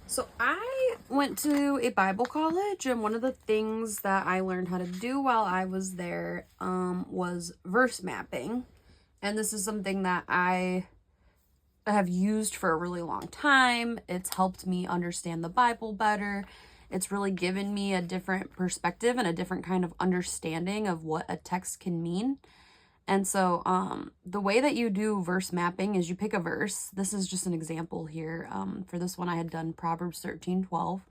So I went to a Bible college, and one of the things that I learned how to do while I was there was verse mapping. And this is something that I have used for a really long time. It's helped me understand the Bible better. It's really given me a different perspective and a different kind of understanding of what a text can mean. And so the way that you do verse mapping is you pick a verse. This is just an example here. For this one, I had done Proverbs 13:12.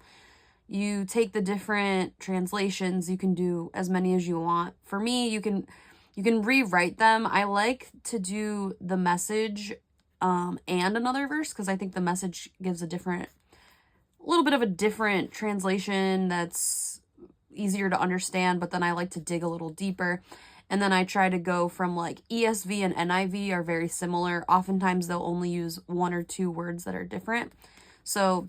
You take the different translations. You can do as many as you want. For me, you can rewrite them. I like to do the Message and another verse because I think the Message gives a little bit of a different translation that's easier to understand, but then I like to dig a little deeper. And then I try to go from like ESV and NIV are very similar. Oftentimes they'll only use one or two words that are different. So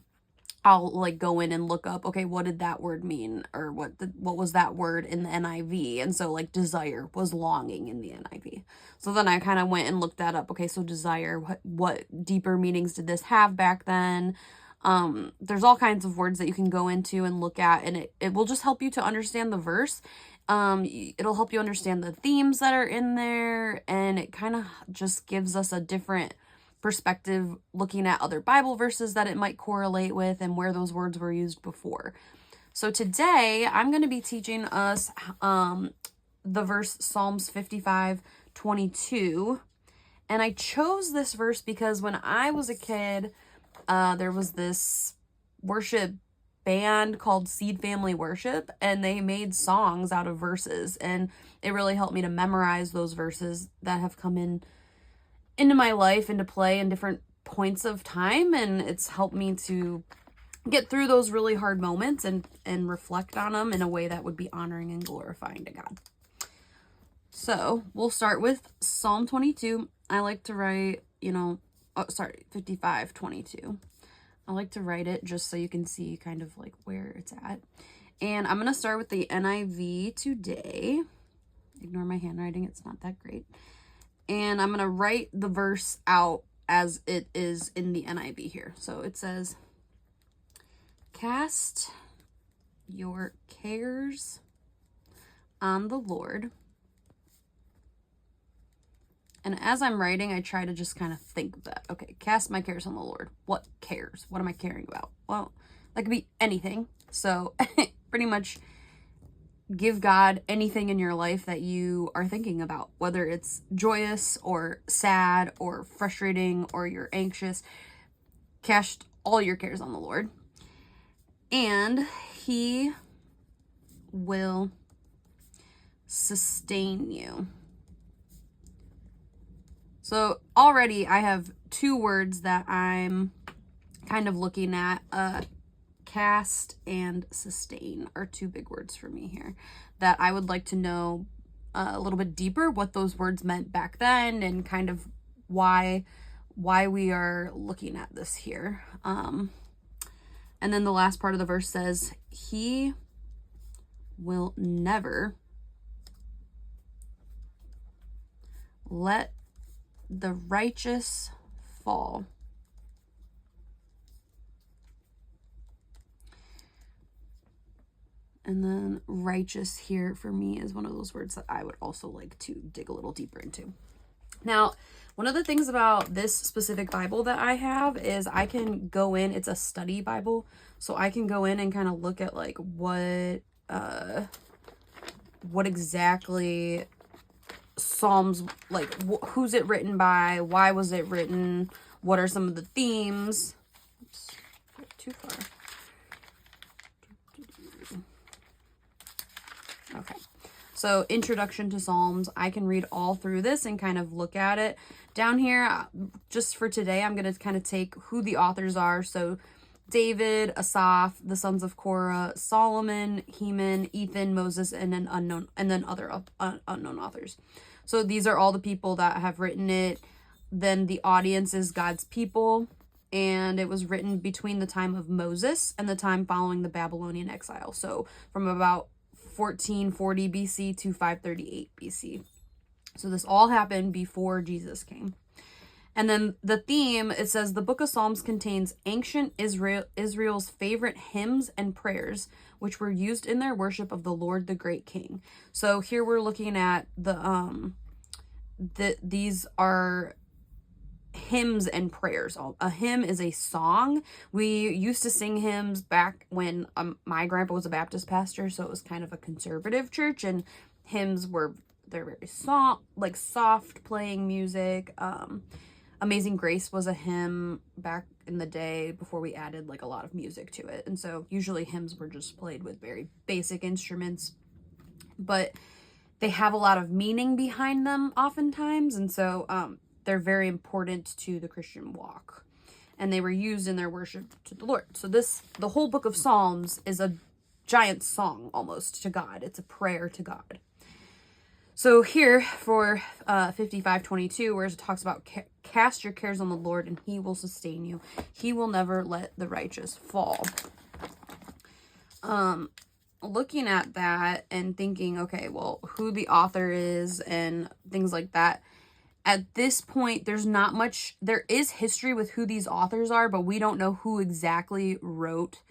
I'll like go in and look up, okay, what did that word mean? Or what was that word in the NIV? And so like desire was longing in the NIV. So then I kind of went and looked that up. Okay, so desire, what deeper meanings did this have back then? There's all kinds of words that you can go into and look at, and it will just help you to understand the verse. It'll help you understand the themes that are in there, and it kind of just gives us a different perspective looking at other Bible verses that it might correlate with and where those words were used before. So today I'm going to be teaching us the verse Psalms 55:22. And I chose this verse because when I was a kid, there was this worship band called Seed Family Worship, and they made songs out of verses, and it really helped me to memorize those verses that have come into my life, into play in different points of time, and it's helped me to get through those really hard moments and reflect on them in a way that would be honoring and glorifying to God. So we'll start with Psalm 22. I like to write, 55:22. I like to write it just so you can see kind of like where it's at. And I'm going to start with the NIV today. Ignore my handwriting, it's not that great. And I'm going to write the verse out as it is in the NIV here. So it says, "Cast your cares on the Lord." And as I'm writing, I try to just kind of think of that. Okay, cast my cares on the Lord. What cares? What am I caring about? Well, that could be anything. So pretty much give God anything in your life that you are thinking about, whether it's joyous or sad or frustrating or you're anxious. Cast all your cares on the Lord, and He will sustain you. So already I have two words that I'm kind of looking at. Cast and sustain are two big words for me here that I would like to know a little bit deeper what those words meant back then and kind of why we are looking at this here. And then the last part of the verse says, He will never let the righteous fall. And then righteous here for me is one of those words that I would also like to dig a little deeper into. Now, one of the things about this specific Bible that I have is I can go in, it's a study Bible, so I can go in and kind of look at like what exactly Psalms, like who's it written by, why was it written, what are some of the themes. Oops, too far. Okay, so introduction to Psalms. I can read all through this and kind of look at it. Down here, just for today, I'm going to kind of take who the authors are. So David, Asaph, the sons of Korah, Solomon, Heman, Ethan, Moses, and then other unknown authors. So these are all the people that have written it. Then the audience is God's people, and it was written between the time of Moses and the time following the Babylonian exile. So from about 1440 BC to 538 BC. So this all happened before Jesus came. And then the theme, it says the book of Psalms contains ancient Israel's favorite hymns and prayers, which were used in their worship of the Lord, the great King. So here we're looking at these are hymns and prayers. A hymn is a song. We used to sing hymns back when my grandpa was a Baptist pastor, so it was kind of a conservative church, and hymns they're very soft playing music. Amazing Grace was a hymn back in the day before we added like a lot of music to it. And so usually hymns were just played with very basic instruments, but they have a lot of meaning behind them oftentimes. And so they're very important to the Christian walk, and they were used in their worship to the Lord. So the whole book of Psalms is a giant song almost to God. It's a prayer to God. So here for 55:22, where it talks about cast your cares on the Lord and he will sustain you. He will never let the righteous fall. Looking at that and thinking, okay, well, who the author is and things like that. At this point, there's not much, there is history with who these authors are, but we don't know who exactly wrote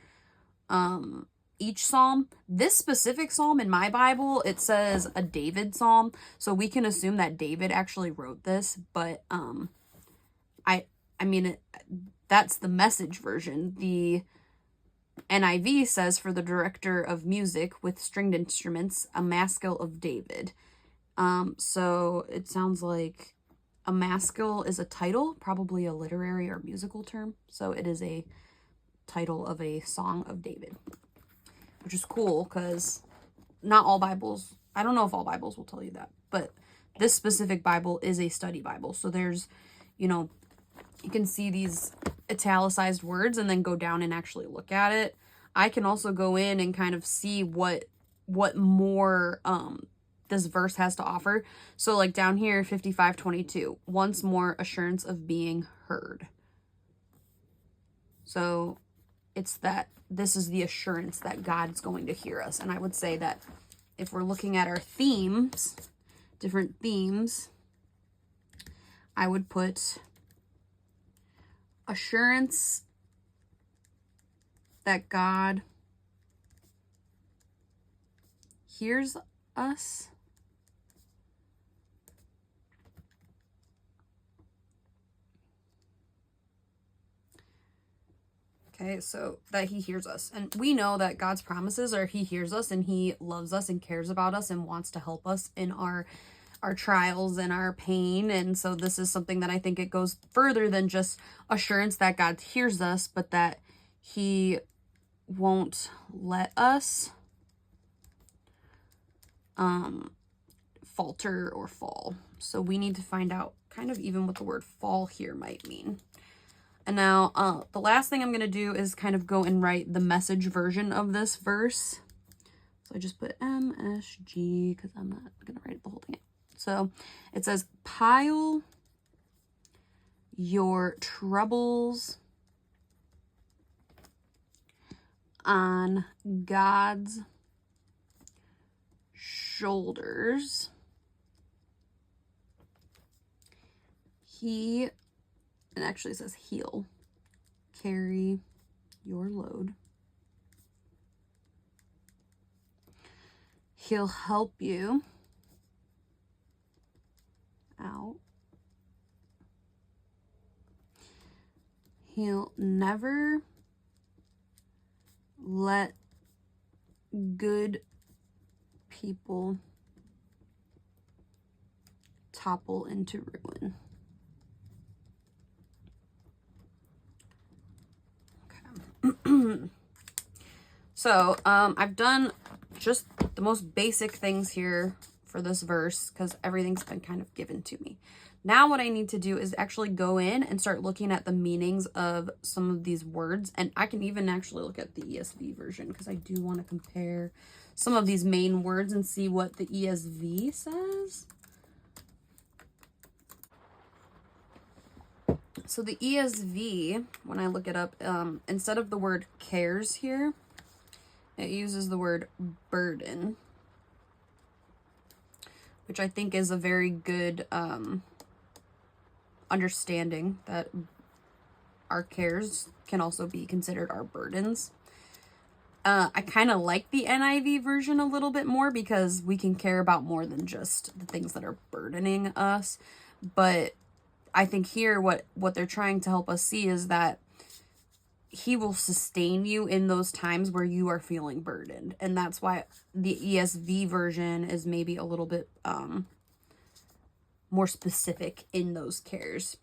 each psalm. This specific psalm in my Bible, it says a David psalm, so we can assume that David actually wrote this, but I mean that's the Message version. The NIV says for the director of music with stringed instruments, a maskil of David. So it sounds like a maskil is a title, probably a literary or musical term. So it is a title of a song of David, which is cool because not all Bibles, I don't know if all Bibles will tell you that, but this specific Bible is a study Bible. So there's, you can see these italicized words and then go down and actually look at it. I can also go in and kind of see what more this verse has to offer. So like down here, 55:22, once more assurance of being heard. So it's that this is the assurance that God's going to hear us. And I would say that if we're looking at our themes, different themes, I would put assurance that God hears us. Okay, so that he hears us. And we know that God's promises are he hears us and he loves us and cares about us and wants to help us in our trials and our pain. And so this is something that I think it goes further than just assurance that God hears us, but that he won't let us falter or fall. So we need to find out kind of even what the word fall here might mean. And now the last thing I'm going to do is kind of go and write the Message version of this verse. So I just put MSG because I'm not going to write the whole thing. So it says, pile your troubles on God's shoulders. He, it actually says he'll carry your load. He'll help you out. He'll never let good people topple into ruin. Okay. So I've done just the most basic things here for this verse because everything's been kind of given to me. Now what I need to do is actually go in and start looking at the meanings of some of these words. And I can even actually look at the ESV version because I do want to compare some of these main words and see what the ESV says. So the ESV, when I look it up, instead of the word cares here, it uses the word burden, which I think is a very good understanding that our cares can also be considered our burdens. I kind of like the NIV version a little bit more because we can care about more than just the things that are burdening us. But I think here what they're trying to help us see is that he will sustain you in those times where you are feeling burdened. And that's why the ESV version is maybe a little bit more specific in those cares.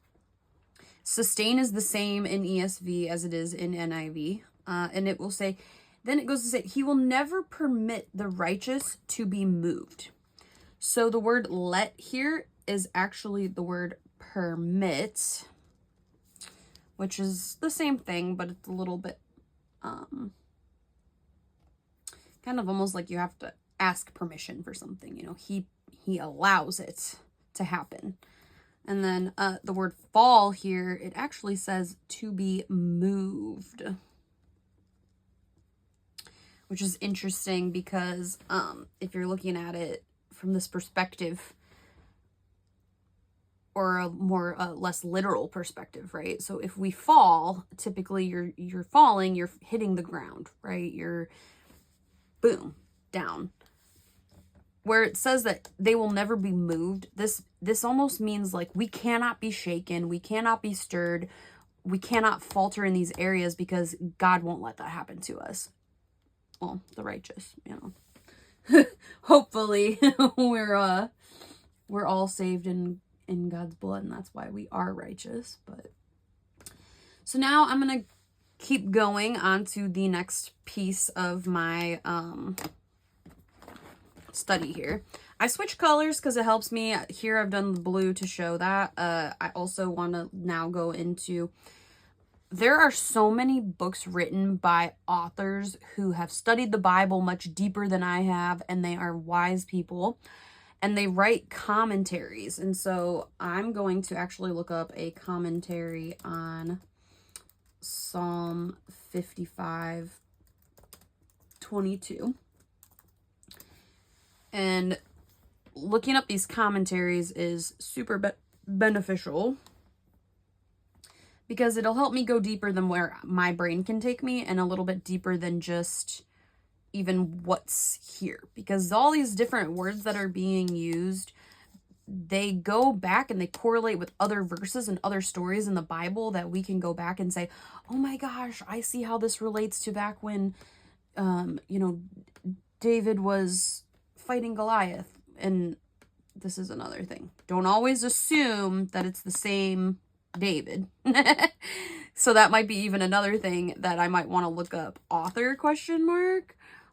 Sustain is the same in ESV as it is in NIV. And it will say, then it goes to say, he will never permit the righteous to be moved. So the word let here is actually the word permit, which is the same thing, but it's a little bit kind of almost like you have to ask permission for something. You know, he allows it to happen. And then the word fall here, it actually says to be moved, which is interesting because if you're looking at it from this perspective, or a more less literal perspective, right? So if we fall, typically you're falling, you're hitting the ground, right? You're boom, down. Where it says that they will never be moved, this almost means like we cannot be shaken, we cannot be stirred, we cannot falter in these areas because God won't let that happen to us. Well, the righteous, you know. Hopefully we're all saved in God's blood, and that's why we are righteous. But so now I'm gonna keep going on to the next piece of my study here. I switch colors because it helps me. Here I've done the blue to show that. I also want to now go into, there are so many books written by authors who have studied the Bible much deeper than I have, and they are wise people, and they write commentaries. And so I'm going to actually look up a commentary on Psalm 55:22. And looking up these commentaries is super beneficial because it'll help me go deeper than where my brain can take me, and a little bit deeper than just even what's here. Because all these different words that are being used, they go back and they correlate with other verses and other stories in the Bible that we can go back and say, oh my gosh, I see how this relates to back when, you know, David was fighting Goliath. And this is another thing. Don't always assume that it's the same David. So that might be even another thing that I might want to look up. Author ?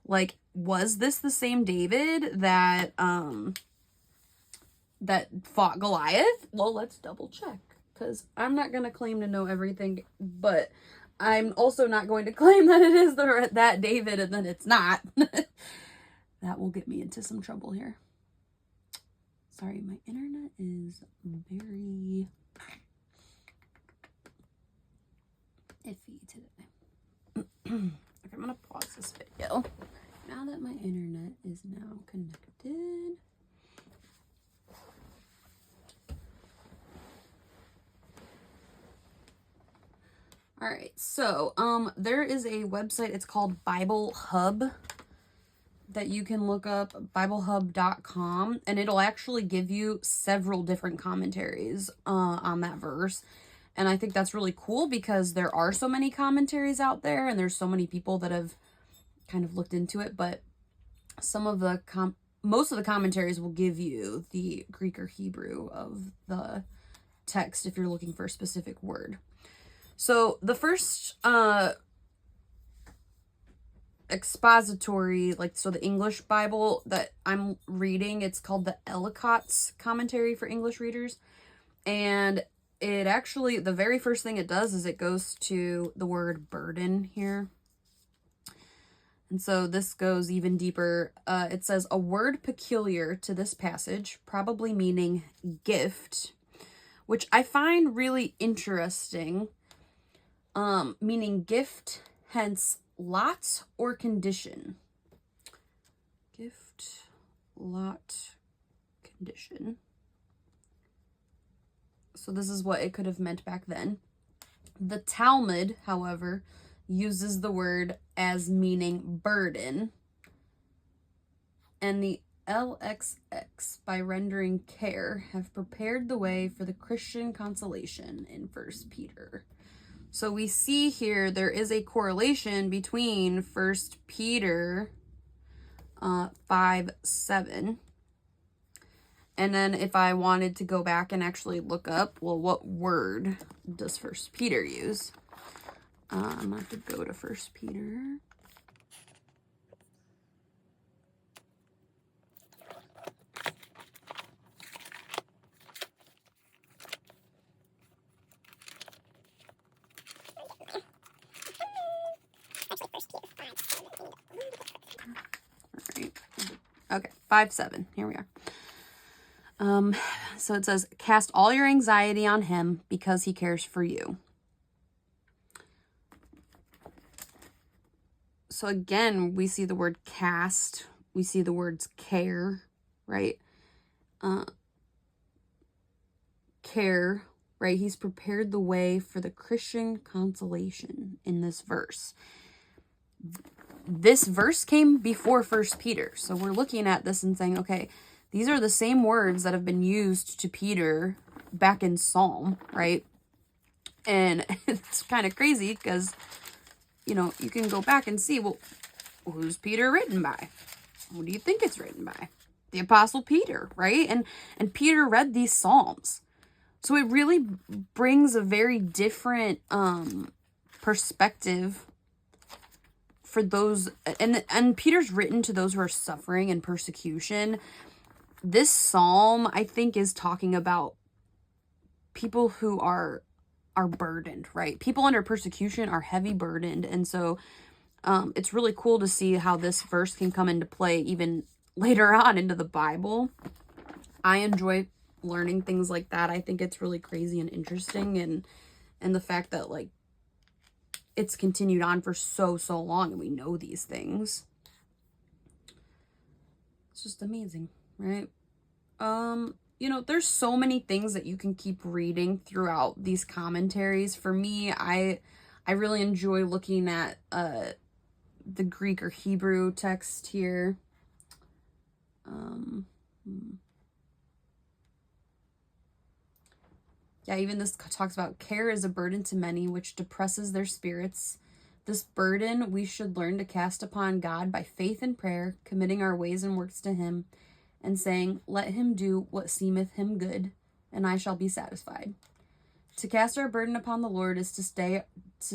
Like, was this the same David that that fought Goliath? Well, let's double check, because I'm not going to claim to know everything, but I'm also not going to claim that it is that David and then it's not. That will get me into some trouble here. Sorry, my internet is very iffy today. Okay, I'm going to pause this video now that my internet is now connected. All right, so there is a website, it's called Bible Hub, that you can look up, biblehub.com, and it'll actually give you several different commentaries on that verse. And I think that's really cool because there are so many commentaries out there, and there's so many people that have kind of looked into it, but some of the most of the commentaries will give you the Greek or Hebrew of the text if you're looking for a specific word. So the first expository, so the English Bible that I'm reading, it's called the Ellicott's Commentary for English Readers. And it actually, the very first thing it does is it goes to the word burden here. And so this goes even deeper. It says, a word peculiar to this passage, probably meaning gift, which I find really interesting, meaning gift, hence lot or condition. Gift, lot, condition. So this is what it could have meant back then. The Talmud, however, uses the word as meaning burden. And the LXX, by rendering care, have prepared the way for the Christian consolation in 1 Peter. So we see here there is a correlation between 1 Peter 5:7. And then if I wanted to go back and actually look up, well, what word does 1 Peter use? I'm going to have to go to 1 Peter. Okay, 5:7. Here we are. So it says, cast all your anxiety on him because he cares for you. So again, we see the word cast. We see the words care, right? Care, right? He's prepared the way for the Christian consolation in this verse. This verse came before 1 Peter. So we're looking at this and saying, okay, these are the same words that have been used to Peter back in Psalm, right? And it's kind of crazy because, you know, you can go back and see, well, who's Peter written by? Who do you think it's written by? The Apostle Peter, right? And Peter read these Psalms. So it really brings a very different perspective for those, and Peter's written to those who are suffering and persecution. This psalm, I think, is talking about people who are burdened, right? People under persecution are heavy burdened. And so it's really cool to see how this verse can come into play even later on into the Bible. I enjoy learning things like that. I think it's really crazy and interesting, and the fact that, like, it's continued on for so long and we know these things. It's just amazing, right? You know, there's so many things that you can keep reading throughout these commentaries. For me, I really enjoy looking at the Greek or Hebrew text here. Yeah, even this talks about care is a burden to many, which depresses their spirits. This burden we should learn to cast upon God by faith and prayer, committing our ways and works to him, and saying, let him do what seemeth him good, and I shall be satisfied. To cast our burden upon the Lord is to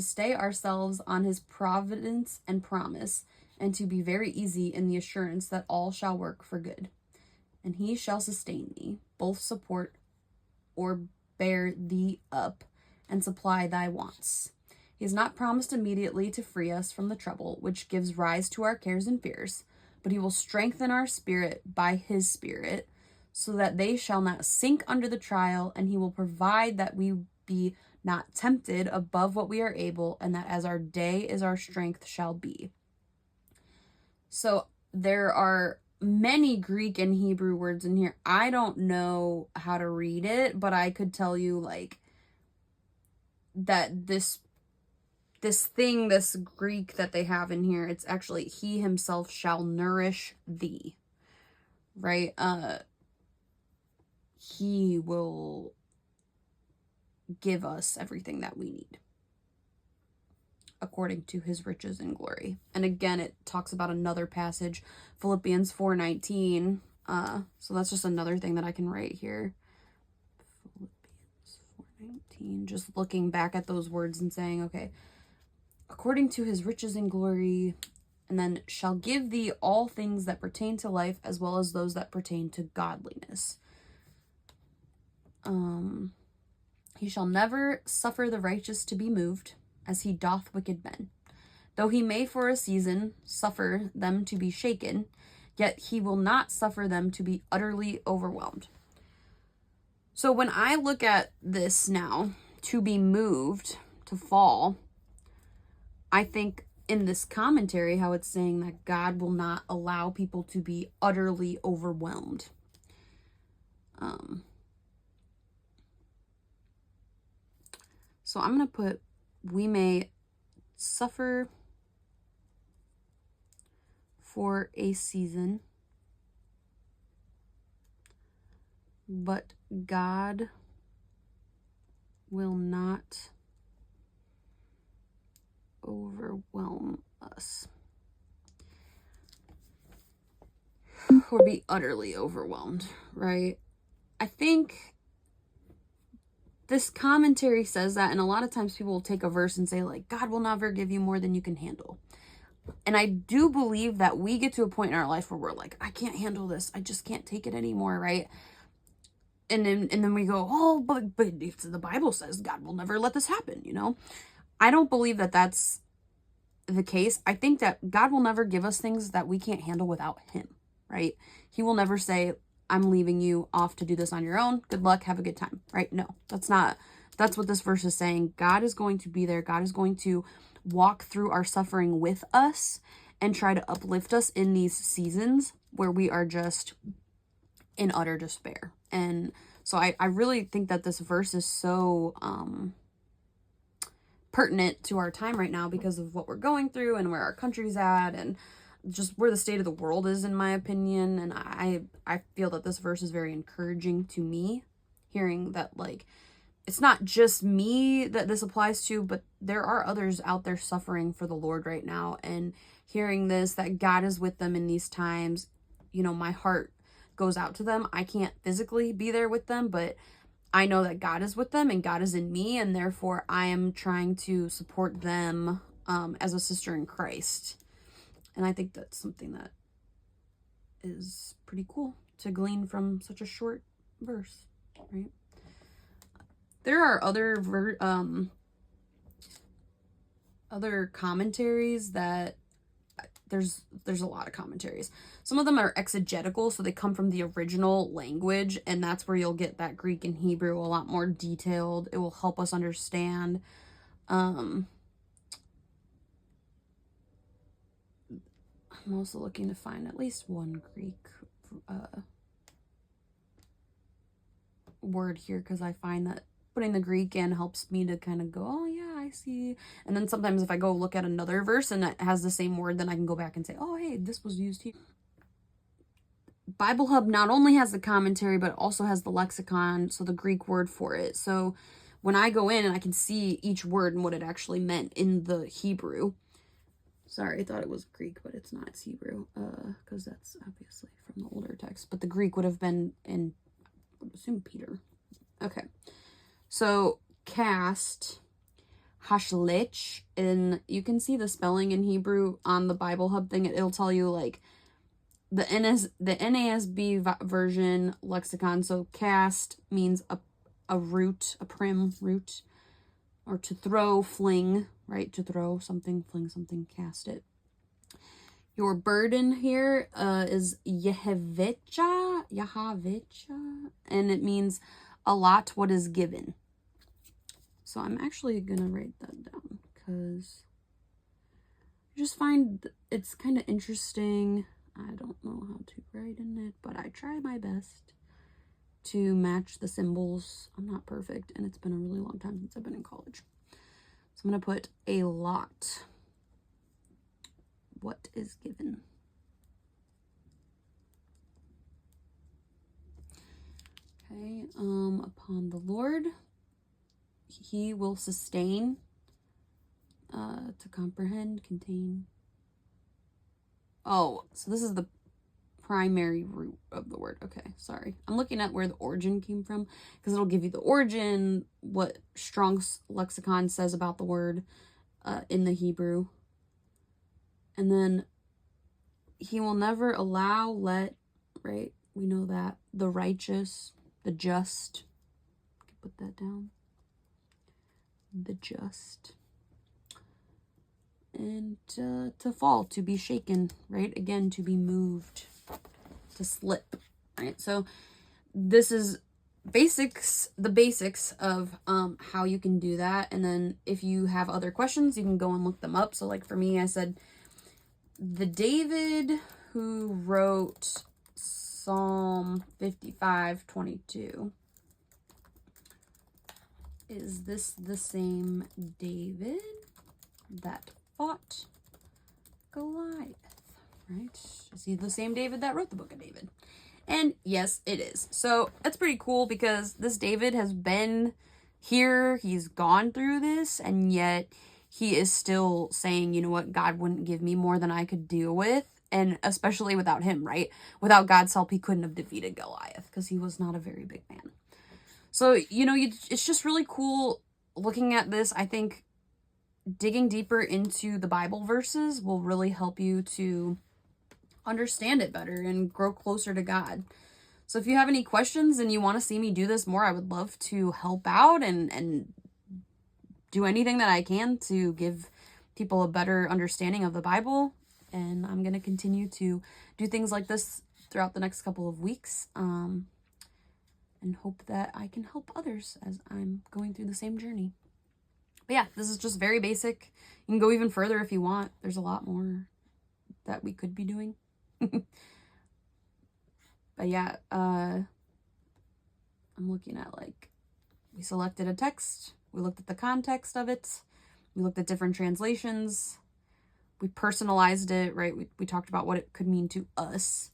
stay ourselves on his providence and promise, and to be very easy in the assurance that all shall work for good. And he shall sustain thee, both support or bear thee up, and supply thy wants. He has not promised immediately to free us from the trouble which gives rise to our cares and fears, but he will strengthen our spirit by his Spirit, so that they shall not sink under the trial, and he will provide that we be not tempted above what we are able, and that as our day is our strength shall be. So there are many Greek and Hebrew words in here. I don't know how to read it, but I could tell you, like, that this Greek that they have in here, it's actually he himself shall nourish thee, right? He will give us everything that we need according to his riches and glory. And again, it talks about another passage, Philippians 4:19. So that's just another thing that I can write here. Philippians 4:19. Just looking back at those words and saying, okay, according to his riches and glory, and then shall give thee all things that pertain to life, as well as those that pertain to godliness. He shall never suffer the righteous to be moved, as he doth wicked men. Though he may for a season suffer them to be shaken, yet he will not suffer them to be utterly overwhelmed. So when I look at this now, to be moved, to fall, I think in this commentary how it's saying that God will not allow people to be utterly overwhelmed. So I'm going to put, we may suffer for a season, but God will not overwhelm us or be utterly overwhelmed, right? I think this commentary says that, and a lot of times people will take a verse and say, like, God will never give you more than you can handle. And I do believe that we get to a point in our life where we're like, I can't handle this. I just can't take it anymore, right? And then we go, oh, but the Bible says God will never let this happen, you know? I don't believe that that's the case. I think that God will never give us things that we can't handle without him, right? He will never say, I'm leaving you off to do this on your own. Good luck. Have a good time, right? No, that's what this verse is saying. God is going to be there. God is going to walk through our suffering with us and try to uplift us in these seasons where we are just in utter despair. And so I really think that this verse is so pertinent to our time right now because of what we're going through and where our country's at and just where the state of the world is, in my opinion. And I feel that this verse is very encouraging to me, hearing that, like, it's not just me that this applies to, but there are others out there suffering for the Lord right now. And hearing this, that God is with them in these times, you know, my heart goes out to them. I can't physically be there with them, but I know that God is with them and God is in me, and therefore I am trying to support them as a sister in Christ. And I think that's something that is pretty cool to glean from such a short verse, right? There are other commentaries that there's a lot of commentaries. Some of them are exegetical, so they come from the original language, and that's where you'll get that Greek and Hebrew a lot more detailed. It will help us understand. I'm also looking to find at least one Greek word here, because I find that putting the Greek in helps me to kind of go, oh yeah, I see. And then sometimes if I go look at another verse and it has the same word, then I can go back and say, oh hey, this was used here. Bible Hub not only has the commentary, but also has the lexicon, so the Greek word for it. So when I go in and I can see each word and what it actually meant in the Hebrew. Sorry, I thought it was Greek, but it's not. It's Hebrew, because that's obviously from the older text. But the Greek would have been in, I would assume, Peter. Okay. So, cast, hashlich, and you can see the spelling in Hebrew on the Bible Hub thing. It'll tell you, like, the NASB version lexicon. So, cast means a root, a prim root, or to throw, fling, right? To throw something, fling something, cast it. Your burden here is Yehavecha, and it means allot what is given. So I'm actually going to write that down because I just find it's kind of interesting. I don't know how to write in it, but I try my best to match the symbols. I'm not perfect, and it's been a really long time since I've been in college. So I'm going to put a lot. What is given? Okay, upon the Lord, he will sustain, to comprehend, contain. Oh, so this is the primary root of the word. Okay, sorry. I'm looking at where the origin came from, because it'll give you the origin, what Strong's lexicon says about the word in the Hebrew. And then he will never allow, let, right? We know that. The righteous, the just. I can put that down. The just. And to fall, to be shaken, right? Again, to be moved, to slip, right? So this is the basics of how you can do that. And then if you have other questions, you can go and look them up. So like for me, I said, the David who wrote Psalm 55:22 is this the same David that fought Goliath? Right? Is he the same David that wrote the book of David? And yes, it is. So that's pretty cool because this David has been here. He's gone through this, and yet he is still saying, you know what, God wouldn't give me more than I could deal with. And especially without him, right? Without God's help, he couldn't have defeated Goliath because he was not a very big man. So, you know, it's just really cool looking at this. I think digging deeper into the Bible verses will really help you to understand it better and grow closer to God. So if you have any questions and you want to see me do this more, I would love to help out and do anything that I can to give people a better understanding of the Bible. And I'm going to continue to do things like this throughout the next couple of weeks, and hope that I can help others as I'm going through the same journey. But yeah, this is just very basic. You can go even further if you want. There's a lot more that we could be doing. But yeah, I'm looking at, like, we selected a text, we looked at the context of it, we looked at different translations, we personalized it, right? We talked about what it could mean to us.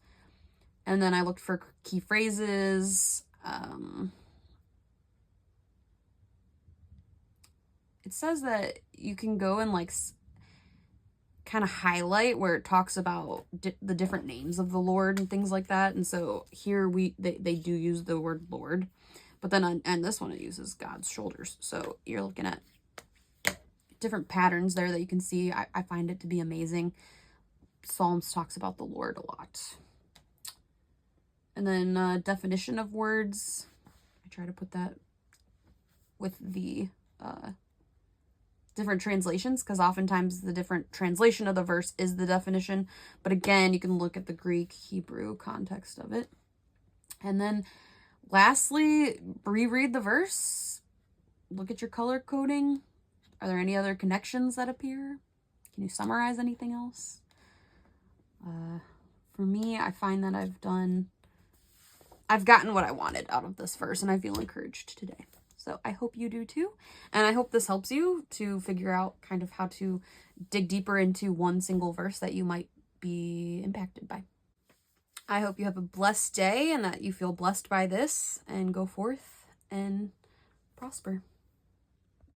And then I looked for key phrases. It says that you can go and, like, kind of highlight where it talks about the different names of the Lord and things like that. And so here they do use the word Lord, but then on this one it uses God's shoulders. So you're looking at different patterns there that you can see. I find it to be amazing. Psalms talks about the Lord a lot. And then definition of words. I try to put that with the different translations, because oftentimes the different translation of the verse is the definition. But again, you can look at the Greek, Hebrew context of it. And then lastly, reread the verse. Look at your color coding. Are there any other connections that appear? Can you summarize anything else? For me, I find that I've gotten what I wanted out of this verse, and I feel encouraged today. So I hope you do too. And I hope this helps you to figure out kind of how to dig deeper into one single verse that you might be impacted by. I hope you have a blessed day and that you feel blessed by this, and go forth and prosper.